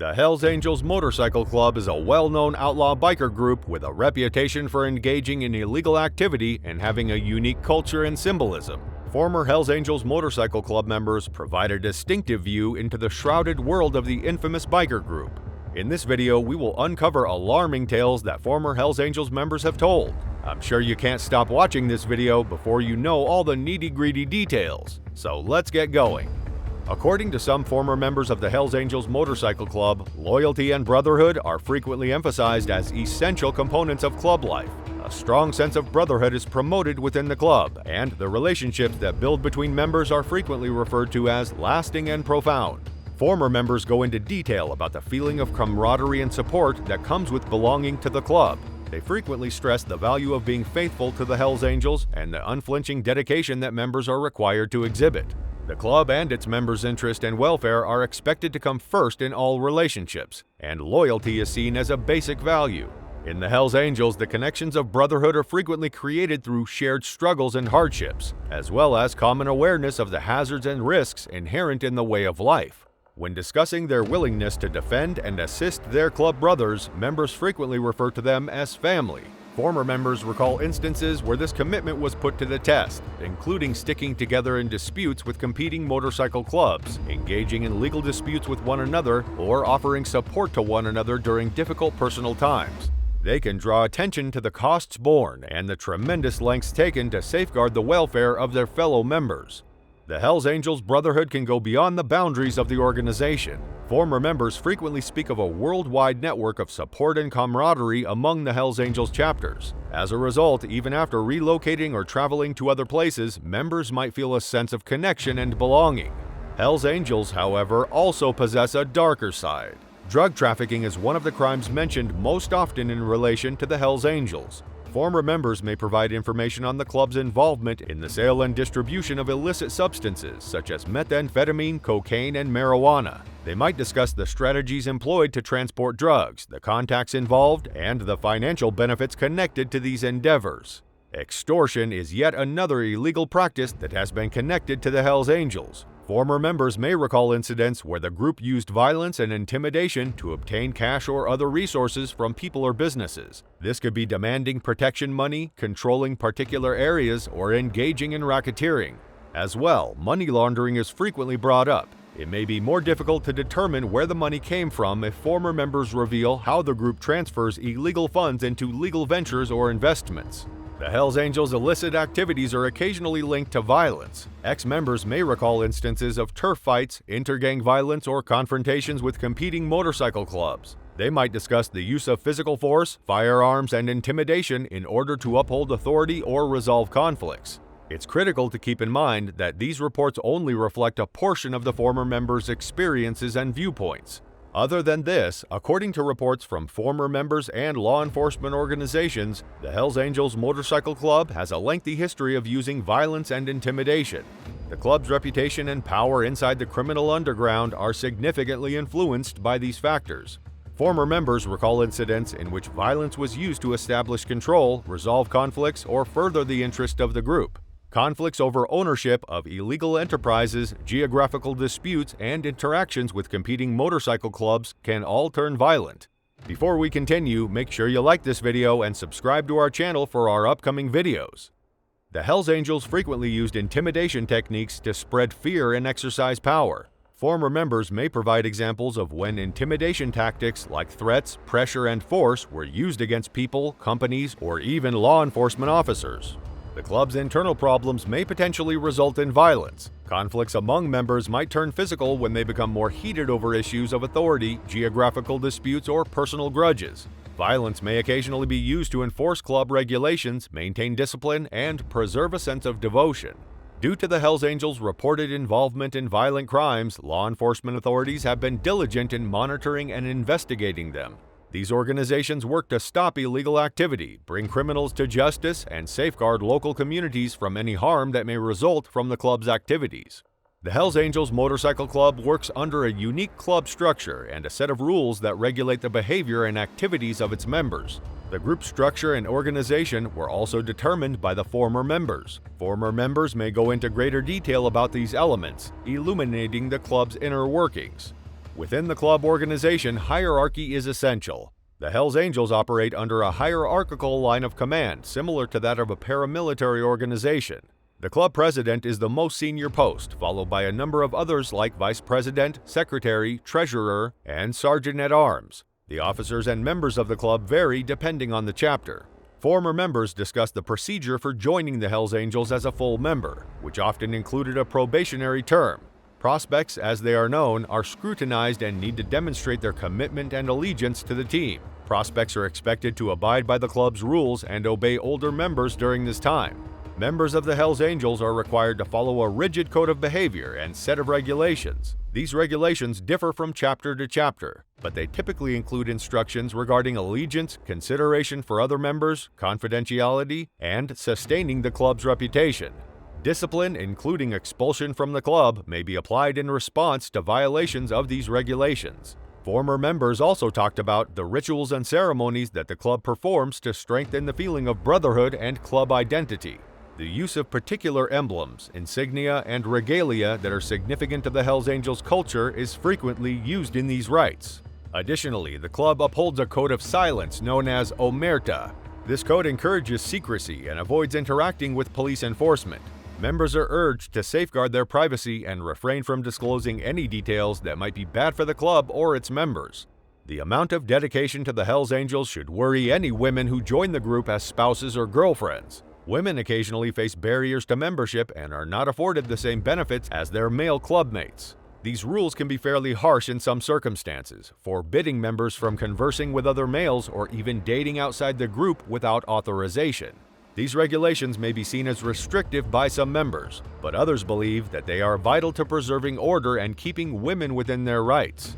The Hells Angels Motorcycle Club is a well-known outlaw biker group with a reputation for engaging in illegal activity and having a unique culture and symbolism. Former Hells Angels Motorcycle Club members provide a distinctive view into the shrouded world of the infamous biker group. In this video, we will uncover alarming tales that former Hells Angels members have told. I'm sure you can't stop watching this video before you know all the nitty-gritty details, so let's get going. According to some former members of the Hells Angels Motorcycle Club, loyalty and brotherhood are frequently emphasized as essential components of club life. A strong sense of brotherhood is promoted within the club, and the relationships that build between members are frequently referred to as lasting and profound. Former members go into detail about the feeling of camaraderie and support that comes with belonging to the club. They frequently stress the value of being faithful to the Hells Angels and the unflinching dedication that members are required to exhibit. The club and its members' interest and welfare are expected to come first in all relationships, and loyalty is seen as a basic value. In the Hells Angels, the connections of brotherhood are frequently created through shared struggles and hardships, as well as common awareness of the hazards and risks inherent in the way of life. When discussing their willingness to defend and assist their club brothers, members frequently refer to them as family. Former members recall instances where this commitment was put to the test, including sticking together in disputes with competing motorcycle clubs, engaging in legal disputes with one another, or offering support to one another during difficult personal times. They can draw attention to the costs borne and the tremendous lengths taken to safeguard the welfare of their fellow members. The Hells Angels Brotherhood can go beyond the boundaries of the organization. Former members frequently speak of a worldwide network of support and camaraderie among the Hells Angels chapters. As a result, even after relocating or traveling to other places, members might feel a sense of connection and belonging. Hells Angels, however, also possess a darker side. Drug trafficking is one of the crimes mentioned most often in relation to the Hells Angels. Former members may provide information on the club's involvement in the sale and distribution of illicit substances such as methamphetamine, cocaine, and marijuana. They might discuss the strategies employed to transport drugs, the contacts involved, and the financial benefits connected to these endeavors. Extortion is yet another illegal practice that has been connected to the Hells Angels. Former members may recall incidents where the group used violence and intimidation to obtain cash or other resources from people or businesses. This could be demanding protection money, controlling particular areas, or engaging in racketeering. As well, money laundering is frequently brought up. It may be more difficult to determine where the money came from if former members reveal how the group transfers illegal funds into legal ventures or investments. The Hells Angels' illicit activities are occasionally linked to violence. Ex-members may recall instances of turf fights, intergang violence, or confrontations with competing motorcycle clubs. They might discuss the use of physical force, firearms, and intimidation in order to uphold authority or resolve conflicts. It's critical to keep in mind that these reports only reflect a portion of the former members' experiences and viewpoints. Other than this, according to reports from former members and law enforcement organizations, the Hells Angels Motorcycle Club has a lengthy history of using violence and intimidation. The club's reputation and power inside the criminal underground are significantly influenced by these factors. Former members recall incidents in which violence was used to establish control, resolve conflicts, or further the interest of the group. Conflicts over ownership of illegal enterprises, geographical disputes, and interactions with competing motorcycle clubs can all turn violent. Before we continue, make sure you like this video and subscribe to our channel for our upcoming videos. The Hells Angels frequently used intimidation techniques to spread fear and exercise power. Former members may provide examples of when intimidation tactics like threats, pressure, and force were used against people, companies, or even law enforcement officers. The club's internal problems may potentially result in violence. Conflicts among members might turn physical when they become more heated over issues of authority, geographical disputes, or personal grudges. Violence may occasionally be used to enforce club regulations, maintain discipline, and preserve a sense of devotion. Due to the Hells Angels' reported involvement in violent crimes, law enforcement authorities have been diligent in monitoring and investigating them. These organizations work to stop illegal activity, bring criminals to justice, and safeguard local communities from any harm that may result from the club's activities. The Hells Angels Motorcycle Club works under a unique club structure and a set of rules that regulate the behavior and activities of its members. The group's structure and organization were also determined by the former members. Former members may go into greater detail about these elements, illuminating the club's inner workings. Within the club organization, hierarchy is essential. The Hells Angels operate under a hierarchical line of command, similar to that of a paramilitary organization. The club president is the most senior post, followed by a number of others like vice president, secretary, treasurer, and sergeant-at-arms. The officers and members of the club vary depending on the chapter. Former members discuss the procedure for joining the Hells Angels as a full member, which often included a probationary term. Prospects, as they are known, are scrutinized and need to demonstrate their commitment and allegiance to the team. Prospects are expected to abide by the club's rules and obey older members during this time. Members of the Hells Angels are required to follow a rigid code of behavior and set of regulations. These regulations differ from chapter to chapter, but they typically include instructions regarding allegiance, consideration for other members, confidentiality, and sustaining the club's reputation. Discipline, including expulsion from the club, may be applied in response to violations of these regulations. Former members also talked about the rituals and ceremonies that the club performs to strengthen the feeling of brotherhood and club identity. The use of particular emblems, insignia, and regalia that are significant to the Hells Angels culture is frequently used in these rites. Additionally, the club upholds a code of silence known as omerta. This code encourages secrecy and avoids interacting with police enforcement. Members are urged to safeguard their privacy and refrain from disclosing any details that might be bad for the club or its members. The amount of dedication to the Hells Angels should worry any women who join the group as spouses or girlfriends. Women occasionally face barriers to membership and are not afforded the same benefits as their male clubmates. These rules can be fairly harsh in some circumstances, forbidding members from conversing with other males or even dating outside the group without authorization. These regulations may be seen as restrictive by some members, but others believe that they are vital to preserving order and keeping women within their rights.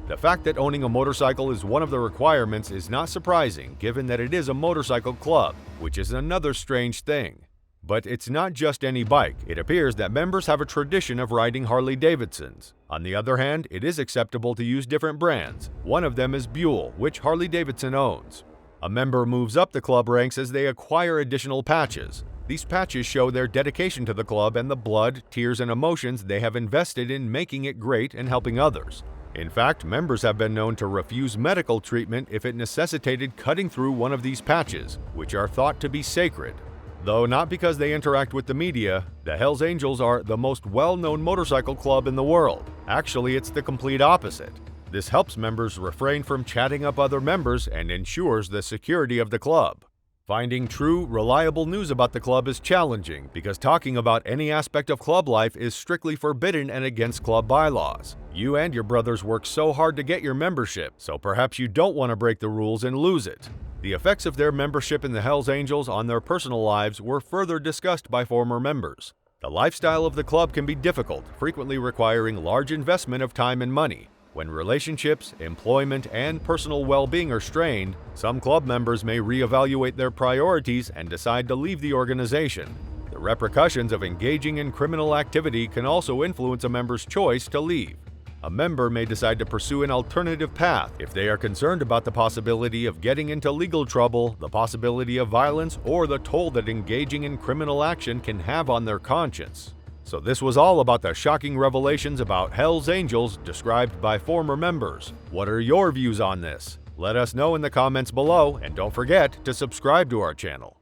The fact that owning a motorcycle is one of the requirements is not surprising, given that it is a motorcycle club, which is another strange thing. But it's not just any bike. It appears that members have a tradition of riding Harley-Davidsons. On the other hand, it is acceptable to use different brands. One of them is Buell, which Harley-Davidson owns. A member moves up the club ranks as they acquire additional patches. These patches show their dedication to the club and the blood, tears, and emotions they have invested in making it great and helping others. In fact, members have been known to refuse medical treatment if it necessitated cutting through one of these patches, which are thought to be sacred. Though not because they interact with the media, the Hells Angels are the most well-known motorcycle club in the world. Actually, it's the complete opposite. This helps members refrain from chatting up other members and ensures the security of the club. Finding true, reliable news about the club is challenging because talking about any aspect of club life is strictly forbidden and against club bylaws. You and your brothers work so hard to get your membership, so perhaps you don't want to break the rules and lose it. The effects of their membership in the Hells Angels on their personal lives were further discussed by former members. The lifestyle of the club can be difficult, frequently requiring large investment of time and money. When relationships, employment, and personal well-being are strained, some club members may reevaluate their priorities and decide to leave the organization. The repercussions of engaging in criminal activity can also influence a member's choice to leave. A member may decide to pursue an alternative path if they are concerned about the possibility of getting into legal trouble, the possibility of violence, or the toll that engaging in criminal action can have on their conscience. So this was all about the shocking revelations about Hells Angels described by former members. What are your views on this? Let us know in the comments below, and don't forget to subscribe to our channel.